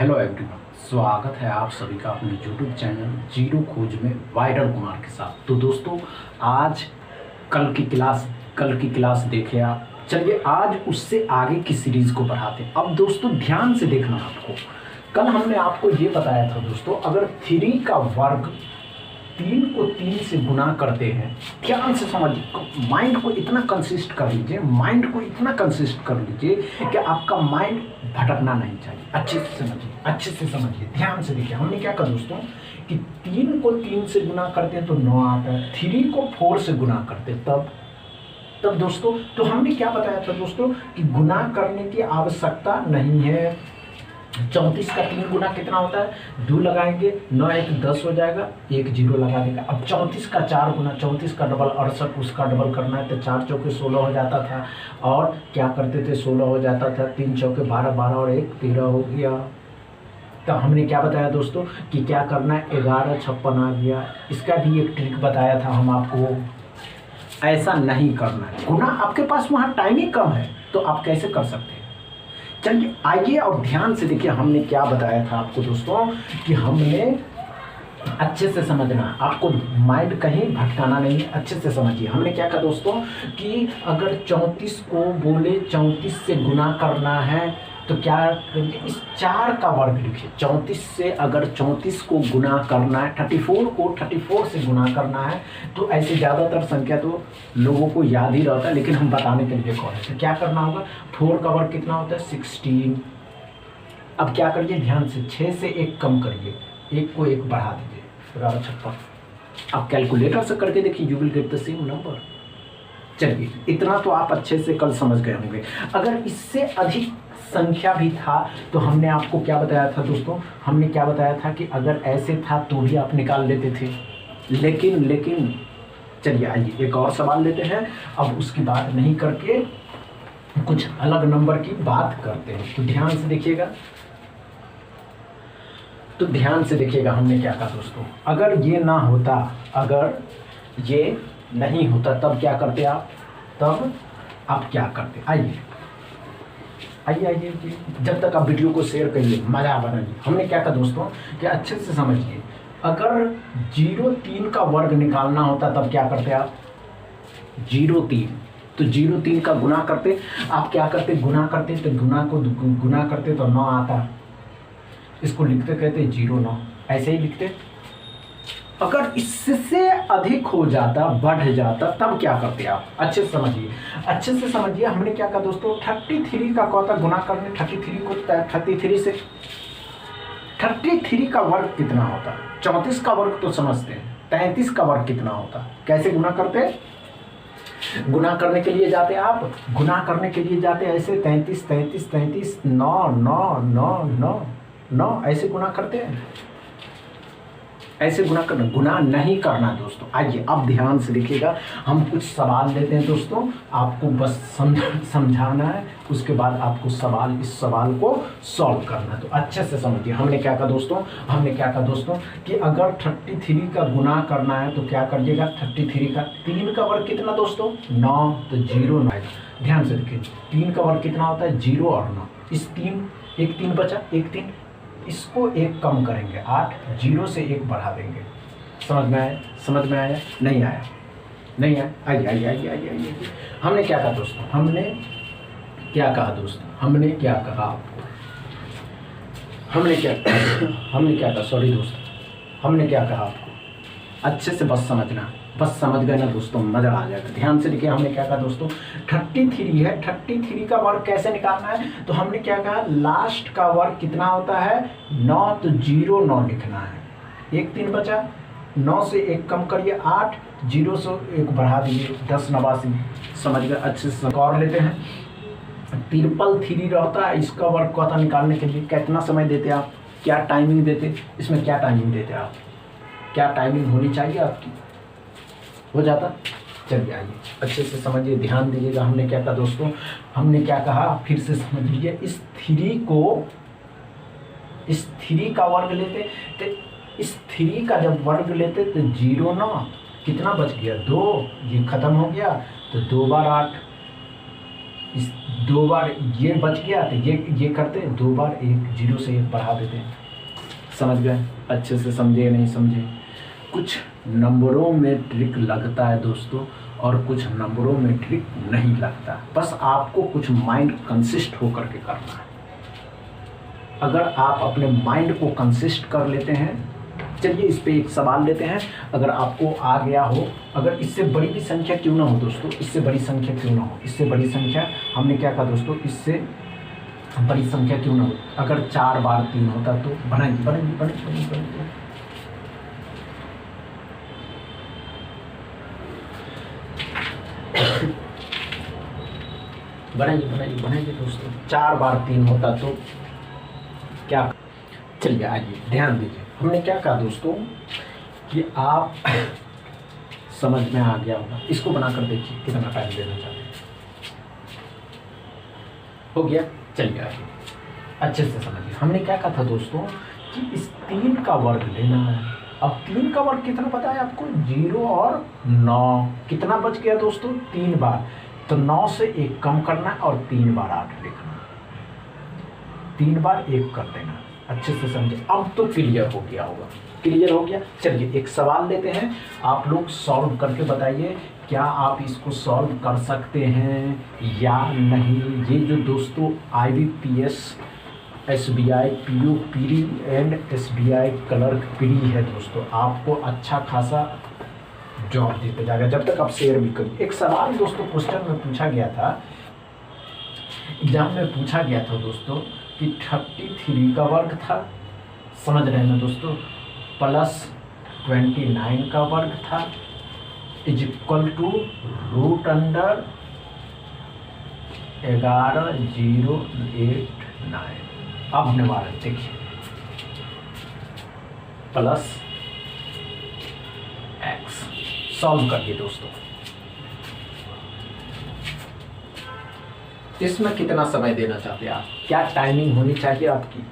Hello everyone, स्वागत है आप सभी का अपने यूट्यूब चैनल जीरो खोज में वायरल कुमार के साथ। तो दोस्तों, आज कल की क्लास देखे आप। चलिए आज उससे आगे की सीरीज़ को बढ़ाते हैं। अब दोस्तों ध्यान से देखना आपको। कल हमने आपको ये बताया था दोस्तों, अगर 3 का वर्ग 3 को 3 से गुना करते हैं, ध्यान से समझिए, माइंड को इतना कंसिस्ट कर लीजिए, कि आपका माइंड भटकना नहीं चाहिए। अच्छे से समझिए, ध्यान से देखिए। हमने क्या कहा दोस्तों कि 3 को 3 से गुना करते हैं तो 9 आता है, 3 को 4 से गुना करते हैं तब दोस्तों, तो हमने क्या बताया था दोस्तों कि गुना करने की आवश्यकता नहीं है। 34 का 3 गुना कितना होता है, 2 लगाएंगे, 9 1 10 हो जाएगा, 1 0 लगा देगा। अब 34 का 4 गुना, 34 का डबल 68, उसका डबल करना है तो 4 चौके 16 हो जाता था। और क्या करते थे, 16 हो जाता था, 3 चौके 12, 12 और 1 13 हो गया। तो हमने क्या बताया दोस्तों कि क्या करना है, 11 56 आ गया। इसका भी एक ट्रिक बताया था हम आपको, ऐसा नहीं करना है। गुना आपके पास वहाँ टाइम ही कम है तो आप कैसे कर सकते हैं। चलिए आइए और ध्यान से देखिए, हमने क्या बताया था आपको दोस्तों कि हमने अच्छे से समझना, आपको माइंड कहीं भटकाना नहीं, अच्छे से समझिए। हमने क्या कहा दोस्तों कि अगर 34 को बोले 34 से गुना करना है तो क्या करिए, इस 4 का वर्ग लिखिए। 34 से अगर 34 को गुना करना है, 34 को 34 से गुना करना है, तो ऐसे ज़्यादातर संख्या तो लोगों को याद ही रहता है, लेकिन हम बताने के लिए कौन है। तो क्या करना होगा, 4 का वर्ग कितना होता है 16। अब क्या करिए, ध्यान से 6 से 1 कम करिए, 1 को 1 बढ़ा दीजिए, बराबर 56। आप कैलकुलेटर से करके देखिए, you will get the same number. चलिए इतना तो आप अच्छे से कल समझ गए होंगे। अगर इससे अधिक संख्या भी था तो हमने आपको क्या बताया था दोस्तों, हमने क्या बताया था कि अगर ऐसे था तो भी आप निकाल लेते थे। लेकिन चलिए आइए एक और सवाल लेते हैं। अब उसकी बात नहीं करके कुछ अलग नंबर की बात करते हैं। तो ध्यान से देखिएगा, हमने क्या कहा दोस्तों, अगर ये ना होता, अगर ये नहीं होता तब क्या करते आप, तब आप क्या करते। आइए जब तक आप वीडियो को शेयर करिए, मजा बनाइए। हमने क्या कहा दोस्तों कि अच्छे से समझिए, अगर 03 का वर्ग निकालना होता तब क्या करते आप, 03, तो 03 का गुना करते। आप क्या करते, गुना करते, तो गुना करते तो 9 आता, इसको लिखते कहते 09, ऐसे ही लिखते। अगर इससे अधिक हो जाता, बढ़ जाता, तब क्या करते आप, अच्छे से समझिए। हमने क्या कहा दोस्तों, 33 का कहता गुना करने, 33 को 33 से, 33 का वर्ग कितना होता, 34 का वर्ग तो समझते हैं, 33 का वर्ग कितना होता, कैसे गुना करते, गुना करने के लिए जाते आप, ऐसे 33 9 9 9 9 9 ऐसे गुना करते हैं, ऐसे गुना नहीं करना दोस्तों। आइए अब ध्यान से देखिएगा, हम कुछ सवाल लेते हैं दोस्तों, आपको बस समझाना है, उसके बाद आपको इस सवाल को सॉल्व करना है। तो अच्छे से समझिए। हमने क्या कहा दोस्तों कि अगर 33 का गुना करना है तो क्या करिएगा, 33 का 3 का वर्ग कितना दोस्तों 9, तो 0 9। ध्यान से देखिए, 3 का वर्ग कितना होता है 0 और 9, इस 1 3 बचा, 1 3, इसको 1 कम करेंगे 8, 0 से 1 बढ़ा देंगे। समझ में आया, नहीं आया। आइए। हमने क्या कहा दोस्तों, हमने क्या कहा आपको, हमने क्या कहा आपको, अच्छे से बस समझ गए ना दोस्तों, मजा आ जाएगा। ध्यान से देखिए, हमने क्या कहा दोस्तों, 33 है, 33 का वर्ग कैसे निकालना है, तो हमने क्या कहा, लास्ट का वर्ग कितना होता है 9, तो 0 9 लिखना है, 1 3 बचा, 9 से 1 कम करिए 8, 0 से 1 बढ़ा दीजिए 10 89। समझ गए, अच्छे से और लेते हैं। 3 रहता है, इसका वर्ग कहता निकालने के लिए कितना समय देते आप, क्या टाइमिंग देते, इसमें क्या टाइमिंग देते आप, क्या टाइमिंग होनी चाहिए आपकी, हो जाता। चलिए आइए अच्छे से समझिए, ध्यान दीजिएगा। हमने क्या कहा दोस्तों, हमने क्या कहा, फिर से समझ लीजिए। इस 3 का वर्ग लेते, तो इस 3 का जब वर्ग लेते तो 0 9 कितना बच गया 2, ये खत्म हो गया, तो 2 बार 8, इस दो बार ये बच गया तो ये करते हैं, 2 बार 1 0 से 1 बढ़ा देते हैं। समझ गए? अच्छे से समझे या नहीं समझे? कुछ नंबरों में ट्रिक लगता है दोस्तों और कुछ नंबरों में ट्रिक नहीं लगता। बस आपको कुछ माइंड कंसिस्ट होकर के करना है। अगर आप अपने माइंड को कंसिस्ट कर लेते हैं, चलिए इस पे एक सवाल लेते हैं। अगर आपको आ गया हो, अगर इससे बड़ी भी संख्या क्यों ना हो दोस्तों, इससे बड़ी संख्या क्यों ना हो, इससे बड़ी संख्या हमने क्या कहा दोस्तों, इससे बड़ी संख्या क्यों ना हो, अगर 4 बार 3 होता तो बनाइए बनाइए बनाइए बनाइए बनाइए बनाइए बनाइए दोस्तों। 4 बार 3 होता तो क्या, चलिए आइए ध्यान दीजिए। हमने क्या कहा दोस्तों कि आप समझ में आ गया होगा। इसको बनाकर देखिए कितना टाइम देना चाहते हैं। हो गया? चलिए आइए अच्छे से समझिए। हमने क्या कहा था दोस्तों कि इस 3 का वर्ग लेना है। अब 3 का वर्ग कितना पता है आपको? 0 और 9। कितना बच गया दोस्तों? 3 बार। तो 9 से 1 कम करना है और 3 बार 8 लिखना, 3 बार 1 कर देना। अच्छे से समझे? अब तो क्लियर हो गया होगा। क्लियर हो गया? चलिए एक सवाल लेते हैं, आप लोग सॉल्व करके बताइए क्या आप इसको सॉल्व कर सकते हैं या नहीं। ये जो दोस्तों IBPS SBI PO pre and SBI clerk pre है दोस्तों, आपको अच्छा खासा जॉब देते जाएगा जब तक आप शेयर भी करिए। एक सवाल दोस्तों क्वेश्चन में पूछा गया था, एग्जाम में पूछा गया था दोस्तों कि 33 का वर्ग था, समझ रहे हैं ना दोस्तों, प्लस 29 का वर्ग था is equal to root under 11089। अब निवारण देखिए, प्लस x सॉल्व करिए दोस्तों। इसमें कितना समय देना चाहते हैं आप? क्या टाइमिंग होनी चाहिए आपकी?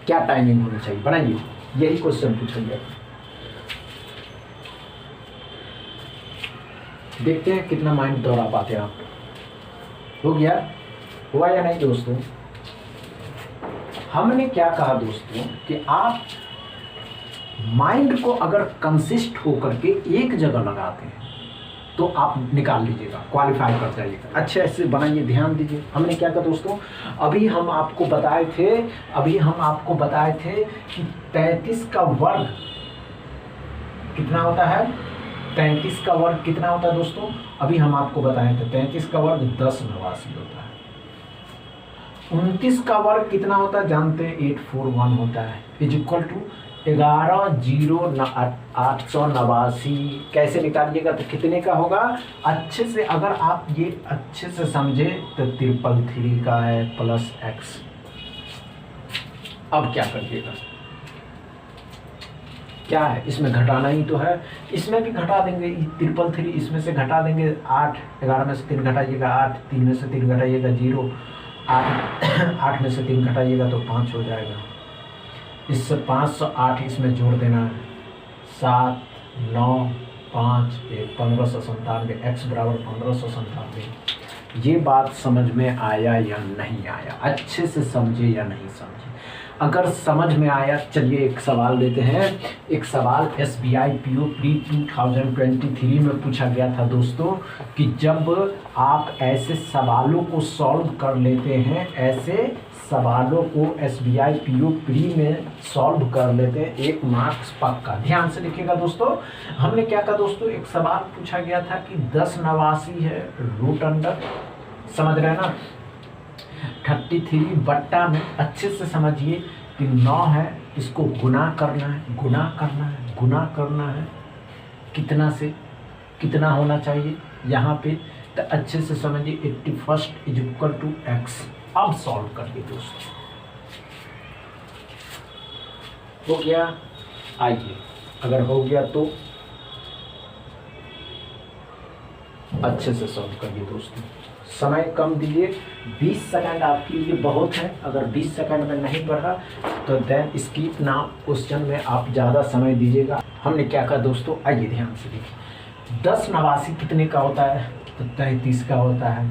क्या टाइमिंग होनी चाहिए? बनाइए, यही क्वेश्चन पूछा गया। देखते हैं कितना माइंड दौड़ा पाते हैं आप। हो गया? हुआ या नहीं दोस्तों? हमने क्या कहा दोस्तों कि आप माइंड को अगर कंसिस्ट होकर के एक जगह लगाते हैं तो आप निकाल लीजिएगा, क्वालिफाई कर जाइएगा। अच्छे ऐसे बनाइए, ध्यान दीजिए। हमने क्या कहा दोस्तों, अभी हम आपको बताए थे कि 33 का वर्ग कितना होता है? 33 का वर्ग कितना होता है दोस्तों? अभी हम आपको बताए थे 33 का वर्ग 1089 होता है। 29 का वर्ग कितना होता है जानते हैं? 841 होता है इज इक्वल टू 11,0889। कैसे निकालिएगा तो कितने का होगा? अच्छे से अगर आप ये अच्छे से समझे तो 333 का है प्लस x। अब क्या करिएगा? क्या है इसमें? घटाना ही तो है। इसमें भी घटा देंगे 333, इसमें से घटा देंगे 8, 11 में से 3 घटाइएगा 8, 3 में से 3 घटाइएगा 0, 8 में से 3 घटाइएगा तो 5 हो जाएगा। इससे 508 इसमें जोड़ देना है, 7, 9, 5, 1, 1597। x बराबर 1597। ये बात समझ में आया या नहीं आया? अच्छे से समझे या नहीं समझे? अगर समझ में आया, चलिए एक सवाल लेते हैं। एक सवाल SBI PO प्री 2023 में पूछा गया था दोस्तों कि जब आप ऐसे सवालों को सॉल्व कर लेते हैं, ऐसे सवालों को SBI PO प्री में सॉल्व कर लेते हैं, 1 मार्क्स पक्का। ध्यान से लिखिएगा दोस्तों। हमने क्या कहा दोस्तों, एक सवाल पूछा गया था कि 1089 है रूट अंडर, समझ रहे हैं ना, 33 बट्टा में, अच्छे से समझिए कि 9 है, इसको गुना करना है, गुना करना है, गुना करना है। कितना से कितना होना चाहिए यहाँ पे? तो अच्छे से समझिए 81 इज इक्वल टू x। अब सॉल्व करिए दोस्तों। हो गया? आइए, अगर हो गया तो अच्छे से सॉल्व करिए दोस्तों। समय कम दीजिए, 20 सेकंड आपके लिए बहुत है। अगर 20 सेकंड में नहीं पढ़ा तो देन स्किप नाउ, क्वेश्चन में आप ज़्यादा समय दीजिएगा। हमने क्या कहा दोस्तों, आइए ध्यान से देखिए। 1089 कितने का होता है? तो 33 का होता है।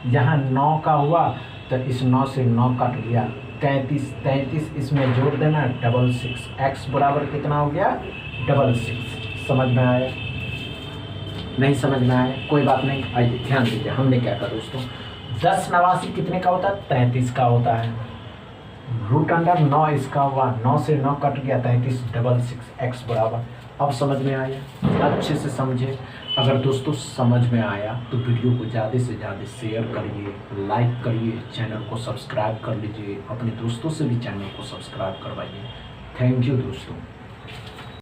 यहाँ 9 का हुआ तो इस 9 से 9 कट गया, 33 इसमें जोड़ देना 66, x बराबर कितना हो गया 66। समझ में आया? नहीं समझ में आया? कोई बात नहीं, आइए ध्यान दीजिए हमने क्या कहा दोस्तों। 10 89 कितने का होता है 33 का होता है। रूट अंडर 9 इसका हुआ, 9 से 9 कट गया 33, 66 x बराबर। अब समझ में आया? अच्छे से समझे। अगर दोस्तों समझ में आया तो वीडियो को ज़्यादा से ज़्यादा शेयर करिए, लाइक करिए, चैनल को सब्सक्राइब कर लीजिए, अपने दोस्तों से भी चैनल को सब्सक्राइब करवाइए। थैंक यू दोस्तों।